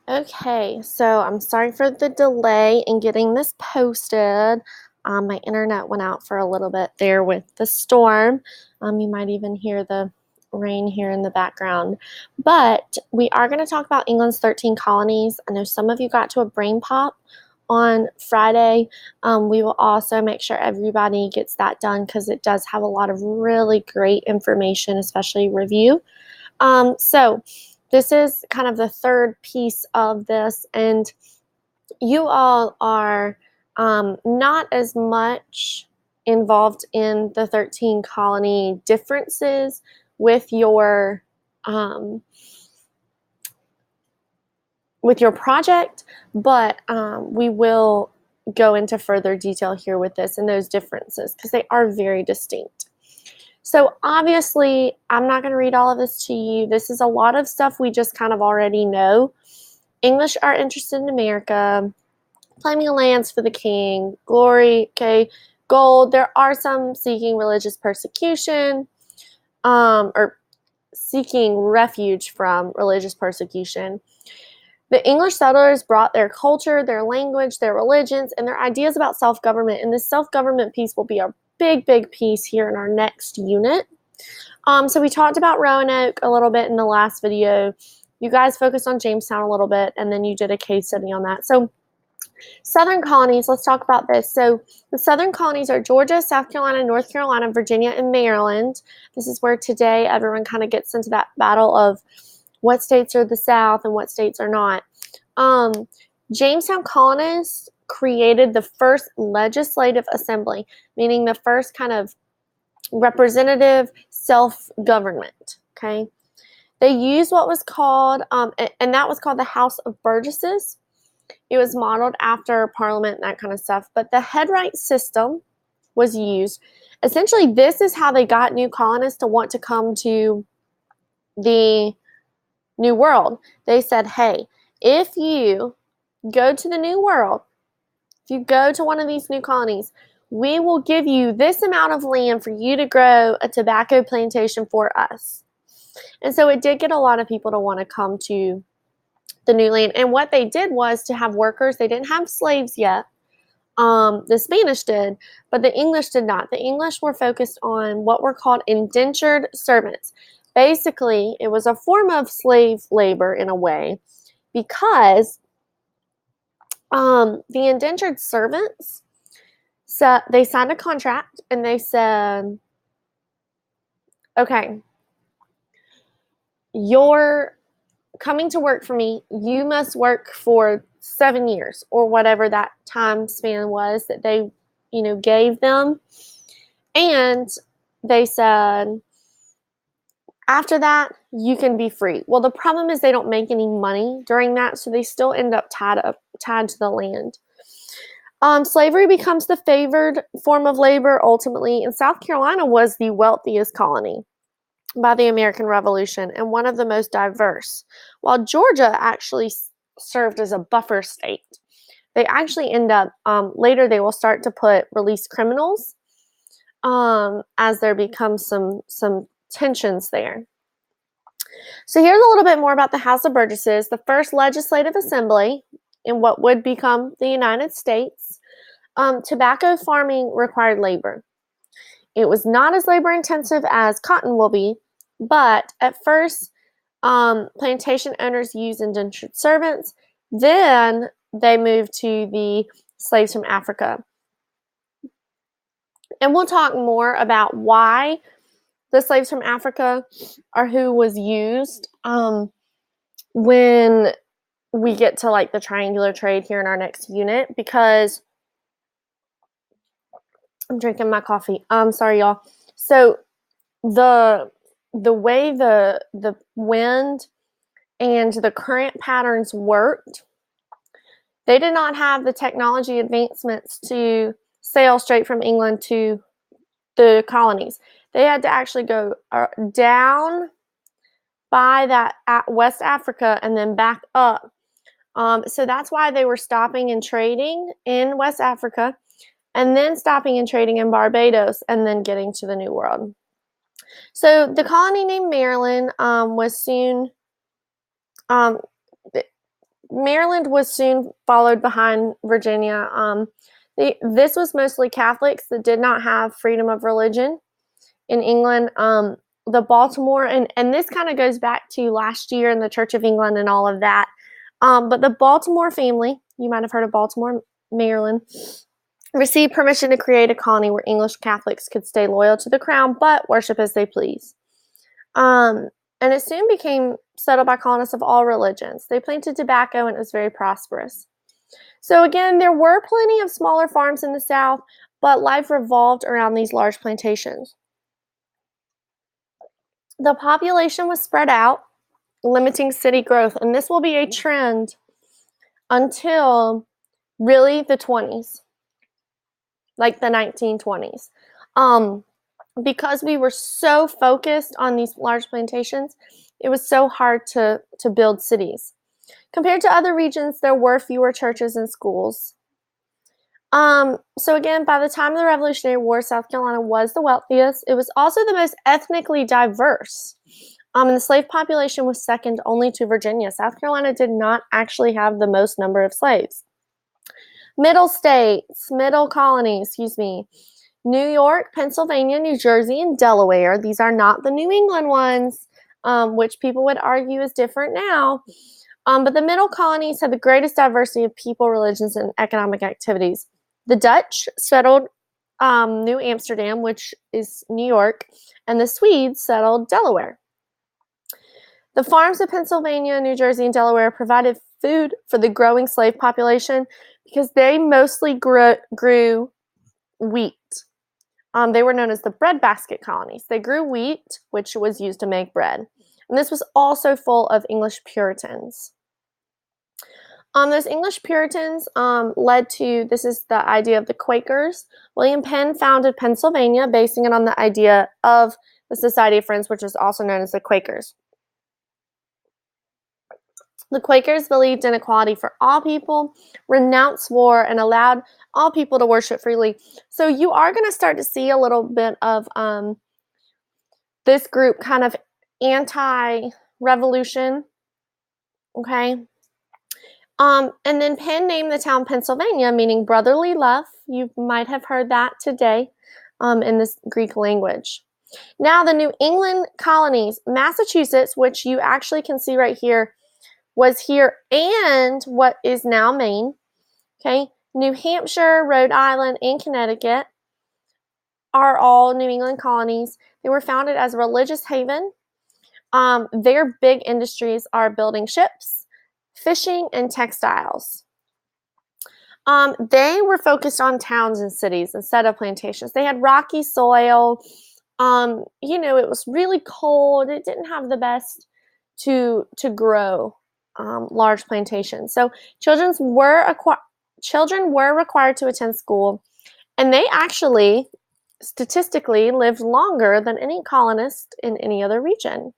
Okay, so I'm sorry for the delay in getting this posted. My internet went out for a little bit there with the storm. You might even hear the rain here in the background. But we are going to talk about England's 13 colonies. I know some of you got to a brain pop on Friday. We will also make sure everybody gets that done because it does have a lot of really great information, especially review. So this is kind of the third piece of this, and you all are not as much involved in the 13 colony differences with um, your project, but we will go into further detail here with this and those differences because they are very distinct. So obviously, I'm not going to read all of this to you. This is a lot of stuff we just kind of already know. English are interested in America, claiming lands for the king, glory, okay, gold. There are some seeking religious persecution, or seeking refuge from religious persecution. The English settlers brought their culture, their language, their religions, and their ideas about self-government. And this self-government piece will be a big piece here in our next unit. So we talked about Roanoke a little bit in the last video. You guys focused on Jamestown a little bit, and then you did a case study on that. So Southern colonies, let's talk about this. So the Southern colonies are Georgia, South Carolina, North Carolina, Virginia, and Maryland. This is where today everyone kind of gets into that battle of what states are the South and what states are not. Jamestown colonists created the first legislative assembly, meaning the first kind of representative self-government, okay? They used what was called, and that was called the House of Burgesses. It was modeled after Parliament and that kind of stuff, but the headright system was used. Essentially, this is how they got new colonists to want to come to the New World. They said, hey, if you go to the New World, if you go to one of these new colonies, we will give you this amount of land for you to grow a tobacco plantation for us. And so it did get a lot of people to want to come to the new land. And what they did was to have workers. They didn't have slaves yet. The Spanish did, but the English did not. The English were focused on what were called indentured servants. Basically, it was a form of slave labor in a way because the indentured servants, so they signed a contract and they said, okay, you're coming to work for me. You must work for 7 years or whatever that time span was that they, gave them. And they said, after that, you can be free. Well, the problem is they don't make any money during that, so they still end up tied to the land. Slavery becomes the favored form of labor ultimately, and South Carolina was the wealthiest colony by the American Revolution and one of the most diverse, while Georgia actually served as a buffer state. They actually end up, later they will start to put released criminals as there becomes some tensions there. So here's a little bit more about the House of Burgesses, the first legislative assembly in what would become the United States. Tobacco farming required labor. It was not as labor intensive as cotton will be, but at first, plantation owners used indentured servants. Then they moved to the slaves from Africa. And we'll talk more about why the slaves from Africa are who was used when we get to like the triangular trade here in our next unit, because I'm drinking my coffee. Sorry, y'all. So the way the wind and the current patterns worked, they did not have the technology advancements to sail straight from England to the colonies. They had to actually go down by that West Africa and then back up. So that's why they were stopping and trading in West Africa and then stopping and trading in Barbados and then getting to the New World. So the colony named Maryland was soon Maryland was soon followed behind Virginia. This was mostly Catholics that did not have freedom of religion in England. The Baltimore, and this kind of goes back to last year in the Church of England and all of that. But the Baltimore family, you might have heard of Baltimore, Maryland, received permission to create a colony where English Catholics could stay loyal to the crown but worship as they please. And it soon became settled by colonists of all religions. They planted tobacco and it was very prosperous. So again, there were plenty of smaller farms in the South, but life revolved around these large plantations. The population was spread out, limiting city growth, and this will be a trend until really the 20s, like the 1920s. Because we were so focused on these large plantations, it was so hard to build cities. Compared to other regions, there were fewer churches and schools. So again, by the time of the Revolutionary War, South Carolina was the wealthiest. It was also the most ethnically diverse. And the slave population was second only to Virginia. South Carolina did not actually have the most number of slaves. Middle colonies, New York, Pennsylvania, New Jersey, and Delaware. These are not the New England ones, which people would argue is different now. But the middle colonies had the greatest diversity of people, religions, and economic activities. The Dutch settled New Amsterdam, which is New York, and the Swedes settled Delaware. The farms of Pennsylvania, New Jersey, and Delaware provided food for the growing slave population because they mostly grew wheat. They were known as the breadbasket colonies. They grew wheat, which was used to make bread. And this was also full of English Puritans. Those English Puritans led to, this is the idea of the Quakers. William Penn founded Pennsylvania, basing it on the idea of the Society of Friends, which is also known as the Quakers. The Quakers believed in equality for all people, renounced war, and allowed all people to worship freely. So you are going to start to see a little bit of this group kind of anti-revolution, okay? And then Penn named the town Pennsylvania, meaning brotherly love. You might have heard that today in this Greek language. Now, the New England colonies, Massachusetts, which you actually can see right here, was here, and what is now Maine, okay? New Hampshire, Rhode Island, and Connecticut are all New England colonies. They were founded as a religious haven. Their big industries are building ships, fishing, and textiles. They were focused on towns and cities instead of plantations. They had rocky soil. It was really cold. It didn't have the best to grow large plantations. So children were required to attend school, and they actually statistically lived longer than any colonist in any other region.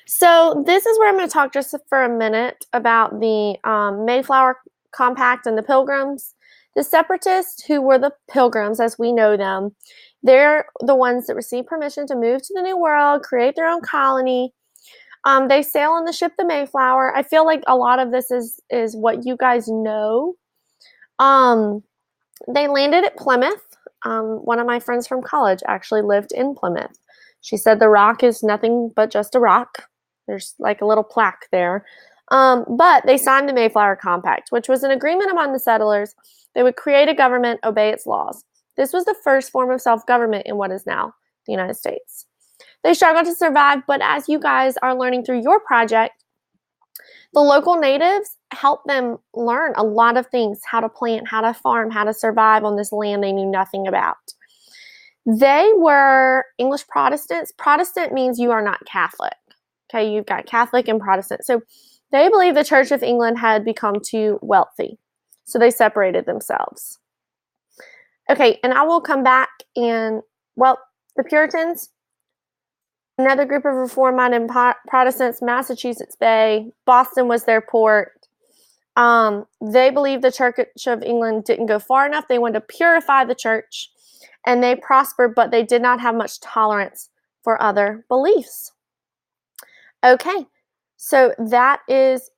So this is where I'm going to talk just for a minute about the Mayflower Compact and the Pilgrims. The Separatists, who were the Pilgrims as we know them, they're the ones that received permission to move to the New World, create their own colony. They sail on the ship the Mayflower. I feel like a lot of this is what you guys know. They landed at Plymouth. One of my friends from college actually lived in Plymouth. She said the rock is nothing but just a rock. There's like a little plaque there. But they signed the Mayflower Compact, which was an agreement among the settlers. They would create a government, obey its laws. This was the first form of self-government in what is now the United States. They struggled to survive, but as you guys are learning through your project, the local natives helped them learn a lot of things, how to plant, how to farm, how to survive on this land they knew nothing about. They were English Protestants. Protestant means you are not Catholic. Okay, you've got Catholic and Protestant. So they believed the Church of England had become too wealthy. So they separated themselves. Okay, and I will come back and, the Puritans, another group of reform-minded Protestants, Massachusetts Bay, Boston was their port. They believed the Church of England didn't go far enough. They wanted to purify the church, and they prospered, but they did not have much tolerance for other beliefs. Okay, so that is